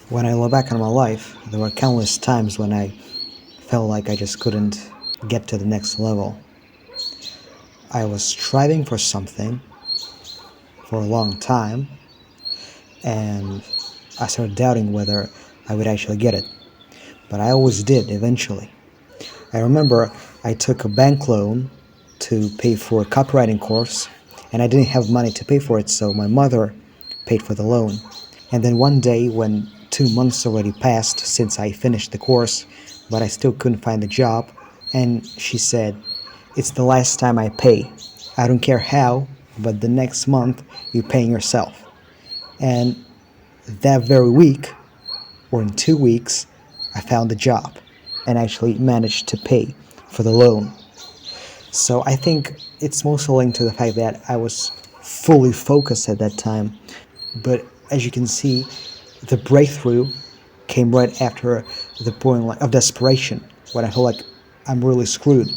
When I look back on my life, there were countless times when I felt like I just couldn't get to the next level. I was striving for something for a long time, and I started doubting whether I would actually get it. But I always did eventually. I remember I took a bank loan to pay for a copywriting course, and I didn't have money to pay for it, so my mother paid for the loan. And then one day, when 2 months already passed since I finished the course, but I still couldn't find a job, and she said, "It's the last time I pay. I don't care how, but the next month you're paying yourself." And that very week, or in 2 weeks, I found a job and actually managed to pay for the loan. So I think it's mostly linked to the fact that I was fully focused at that time. But as you can see, the breakthrough came right after the point of desperation, when I felt like I'm really screwed.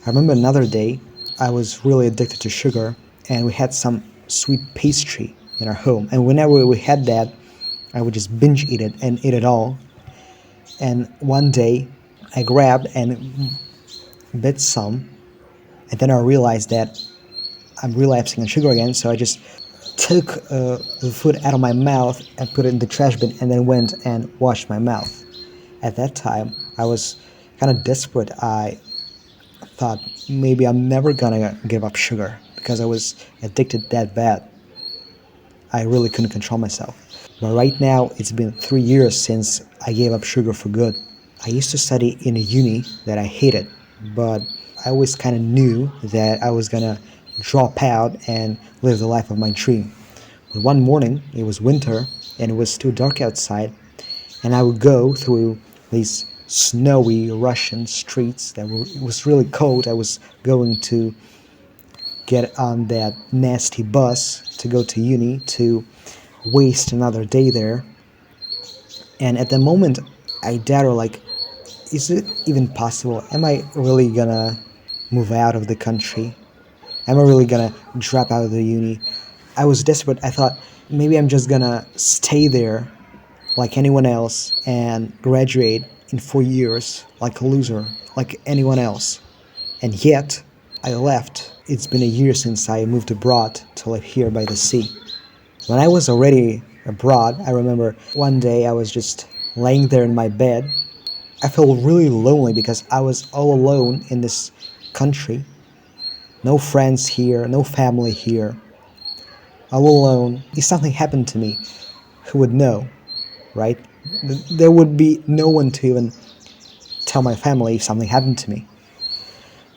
I remember another day, I was really addicted to sugar, and we had some sweet pastry in our home. And whenever we had that, I would just binge eat it and eat it all. And one day, I grabbed and bit some, and then I realized that I'm relapsing on sugar again, so I just took the food out of my mouth and put it in the trash bin, and then went and washed my mouth. At that time, I was kind of desperate. I thought maybe I'm never gonna give up sugar because I was addicted that bad. I really couldn't control myself. But right now, it's been 3 years since I gave up sugar for good. I used to study in a uni that I hated, but I always kind of knew that I was gonna drop out and live the life of my dream. But one morning, it was winter and it was still dark outside, and I would go through these snowy Russian streets it was really cold. I was going to get on that nasty bus to go to uni to waste another day there. And at the moment, I doubted, like, is it even possible? Am I really gonna move out of the country? Am I really gonna drop out of the uni? I was desperate. I thought maybe I'm just gonna stay there like anyone else and graduate in 4 years like a loser, like anyone else. And yet, I left. It's been a year since I moved abroad to live here by the sea. When I was already abroad, I remember one day I was just laying there in my bed. I felt really lonely because I was all alone in this country. No friends here, no family here. All alone. If something happened to me, who would know, right? There would be no one to even tell my family if something happened to me.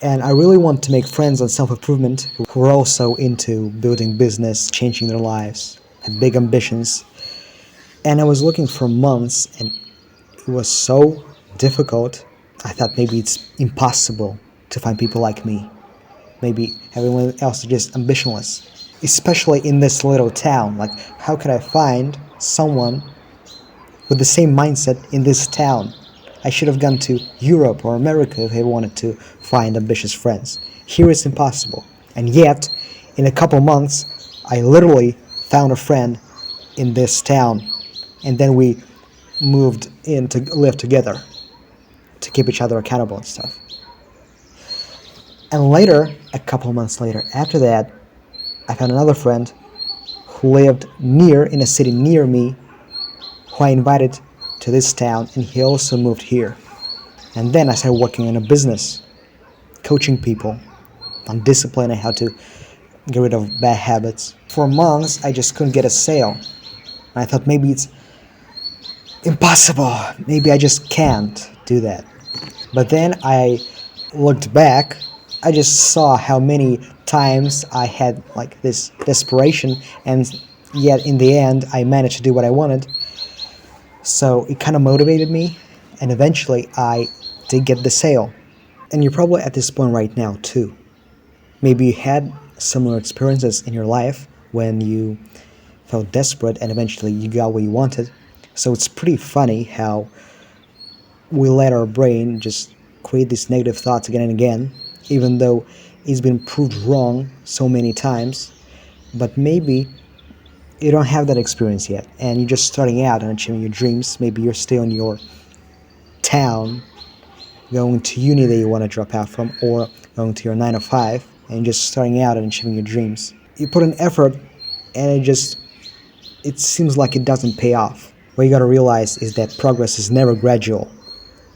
And I really want to make friends on self-improvement who are also into building business, changing their lives, had big ambitions. And I was looking for months, and it was so difficult. I thought maybe it's impossible to find people like me. Maybe everyone else is just ambitionless. Especially in this little town. Like, how could I find someone with the same mindset in this town? I should have gone to Europe or America if I wanted to find ambitious friends. Here it's impossible. And yet, in a couple months, I literally found a friend in this town. And then we moved in to live together to keep each other accountable and stuff. And later, a couple months later, after that, I found another friend who lived in a city near me, who I invited to this town, and he also moved here. And then I started working in a business, coaching people on discipline and how to get rid of bad habits. For months, I just couldn't get a sale. And I thought maybe it's impossible. Maybe I just can't do that. But then I looked back. I just saw how many times I had like this desperation, and yet in the end, I managed to do what I wanted. So it kind of motivated me, and eventually I did get the sale. And you're probably at this point right now too. Maybe you had similar experiences in your life when you felt desperate and eventually you got what you wanted. So it's pretty funny how we let our brain just create these negative thoughts again and again, even though it's been proved wrong so many times. But maybe you don't have that experience yet, and you're just starting out and achieving your dreams. Maybe you're still in your town, going to uni that you want to drop out from, or going to your 9 to 5, and you're just starting out and achieving your dreams. You put an effort, and it seems like it doesn't pay off. What you gotta realize is that progress is never gradual.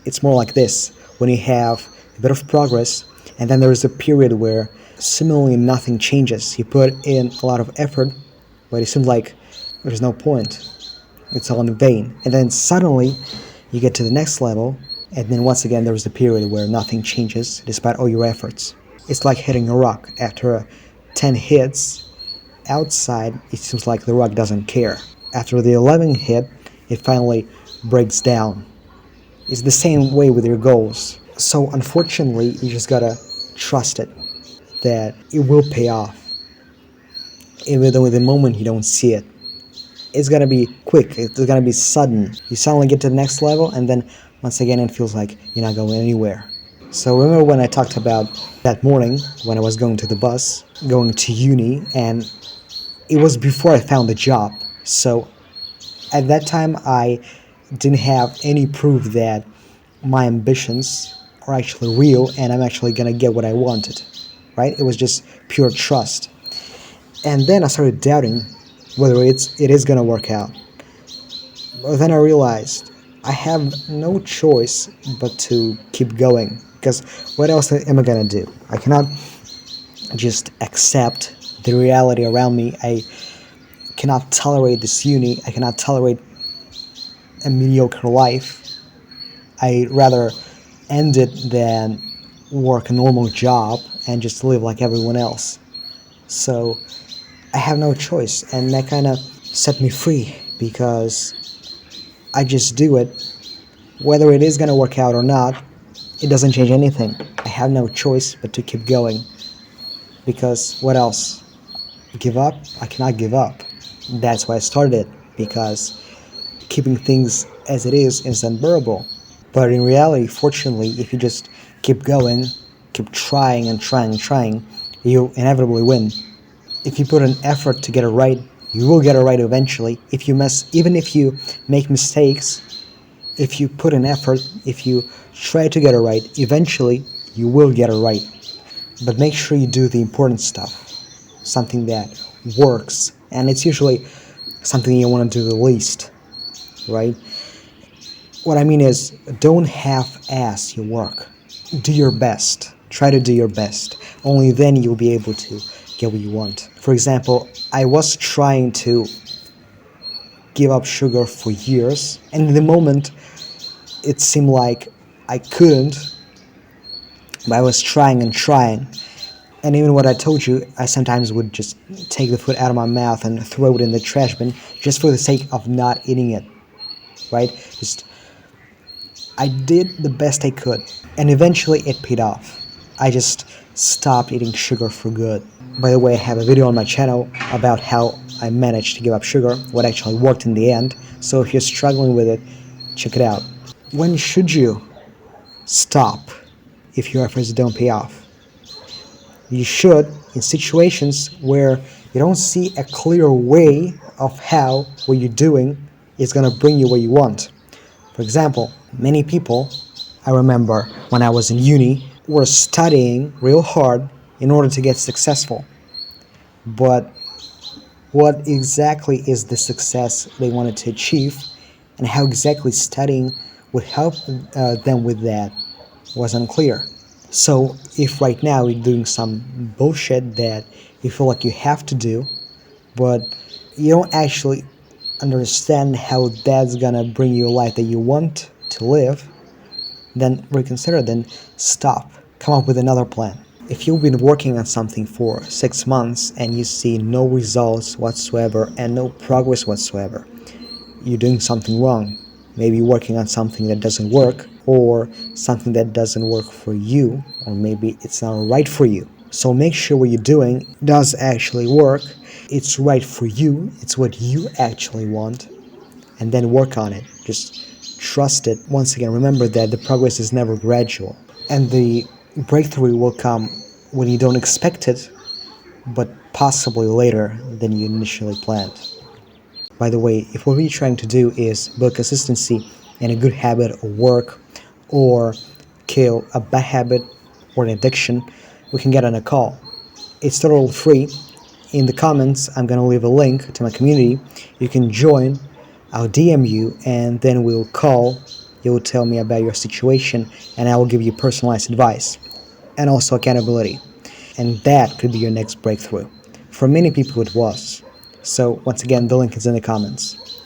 It's more like this: when you have a bit of progress, and then there is a period where similarly nothing changes. You put in a lot of effort, but it seems like there's no point. It's all in vain. And then suddenly you get to the next level, and then once again there's a period where nothing changes despite all your efforts. It's like hitting a rock. After 10 hits outside, it seems like the rock doesn't care. After the 11th hit, it finally breaks down. It's the same way with your goals. So unfortunately, you just gotta trust it, that it will pay off. Even though in the moment you don't see it. It's gonna be quick, it's gonna be sudden. You suddenly get to the next level, and then once again it feels like you're not going anywhere. So remember when I talked about that morning when I was going to the bus, going to uni, and it was before I found the job. So at that time I didn't have any proof that my ambitions are actually real and I'm actually gonna get what I wanted, right? It was just pure trust. And then I started doubting whether it is gonna work out. But then I realized I have no choice but to keep going, because what else am I gonna do? I cannot just accept the reality around me. I cannot tolerate this uni. I cannot tolerate a mediocre life. I'd rather end it than work a normal job and just live like everyone else. So I have no choice, and that kind of set me free, because I just do it. Whether it is going to work out or not, it doesn't change anything. I have no choice but to keep going, because what else? Give up? I cannot give up. That's why I started, because keeping things as it is unbearable. But in reality, fortunately, if you just keep going, keep trying and trying and trying, you inevitably win. If you put an effort to get it right, you will get it right eventually. Even if you make mistakes, if you put an effort, if you try to get it right, eventually you will get it right. But make sure you do the important stuff, something that works, and it's usually something you want to do the least, right? What I mean is, don't half-ass your work. Do your best. Try to do your best. Only then you'll be able to get what you want. For example, I was trying to give up sugar for years, and in the moment it seemed like I couldn't, but I was trying and trying. And even what I told you, I sometimes would just take the food out of my mouth and throw it in the trash bin just for the sake of not eating it, right? I did the best I could, and eventually it paid off. I just stopped eating sugar for good. By the way, I have a video on my channel about how I managed to give up sugar, what actually worked in the end, so if you're struggling with it, check it out. When should you stop if your efforts don't pay off? You should in situations where you don't see a clear way of how what you're doing is going to bring you what you want. For example, many people, I remember when I was in uni, were studying real hard in order to get successful. But what exactly is the success they wanted to achieve, and how exactly studying would help them with that was unclear. So if right now you're doing some bullshit that you feel like you have to do, but you don't actually understand how that's gonna bring you a life that you want to live, then reconsider, then stop, come up with another plan. If you've been working on something for 6 months and you see no results whatsoever and no progress whatsoever, you're doing something wrong. Maybe you're working on something that doesn't work, or something that doesn't work for you, or maybe it's not right for you. So make sure what you're doing does actually work, it's right for you, it's what you actually want, and then work on it. Just trust it. Once again, remember that the progress is never gradual, and the breakthrough will come when you don't expect it, but possibly later than you initially planned. By the way, if what we're trying to do is build consistency in a good habit or work, or kill a bad habit or an addiction, we can get on a call. It's totally free. In the comments, I'm going to leave a link to my community. You can join, I'll DM you, and then we'll call. You'll tell me about your situation, and I will give you personalized advice and also accountability. And that could be your next breakthrough. For many people, it was. So, once again, the link is in the comments.